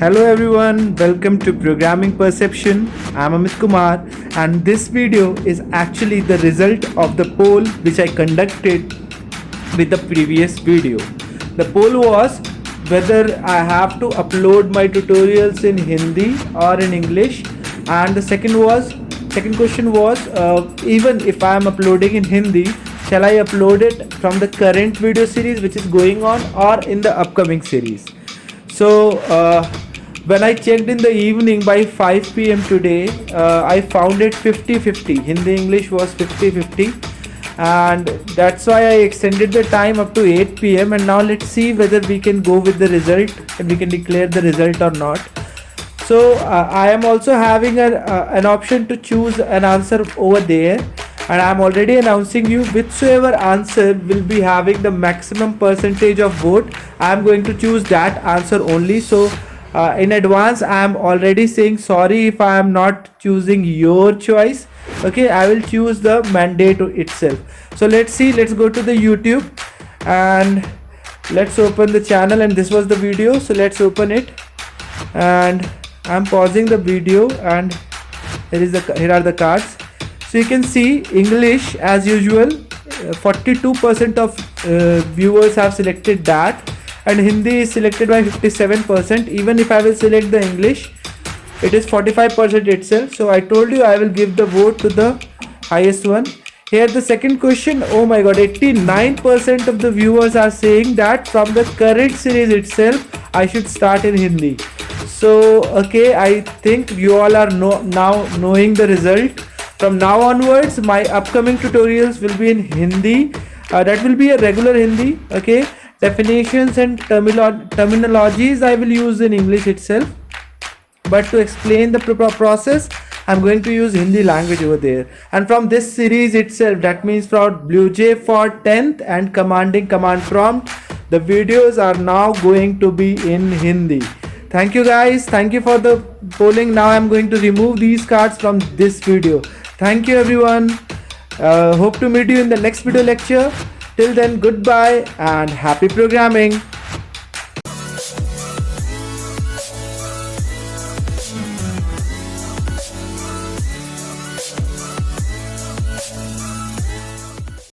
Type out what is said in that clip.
Hello everyone, welcome to Programming Perception. I'm Amit Kumar, and this video is actually the result of the poll which I conducted with the previous video. The poll was whether I have to upload my tutorials in Hindi or in English, and the second question was even if I am uploading in Hindi, shall I upload it from the current video series which is going on or in the upcoming series? So when I checked in the evening by 5 p.m. today, I found it 50-50. Hindi English was 50-50, and that's why I extended the time up to 8 p.m. And now let's see whether we can go with the result and we can declare the result or not. So I am also having an option to choose an answer over there, and I'm already announcing you whichever answer will be having the maximum percentage of vote. I'm going to choose that answer only. So in advance I am already saying sorry if I am not choosing your choice. Okay, I will choose the mandate itself. So let's see, let's go to the YouTube and let's open the channel, and this was the video, so let's open it. And I'm pausing the video, and here are the cards. So you can see English as usual, 42% of viewers have selected that, and Hindi is selected by 57%. Even if I will select the English, it is 45% itself. So I told you I will give the vote to the highest one. Here the second question, oh my god, 89% of the viewers are saying that from the current series itself I should start in Hindi. So okay, I think you all are now knowing the result. From now onwards my upcoming tutorials will be in Hindi. That will be a regular Hindi. Okay, definitions and terminologies I will use in English itself, but to explain the process I'm going to use Hindi language over there. And from this series itself, that means from BlueJ for 10th and commanding command prompt, the videos are now going to be in Hindi. Thank you guys, thank you for the polling. Now I'm going to remove these cards from this video. Thank you everyone. Hope to meet you in the next video lecture. Till then, goodbye and happy programming.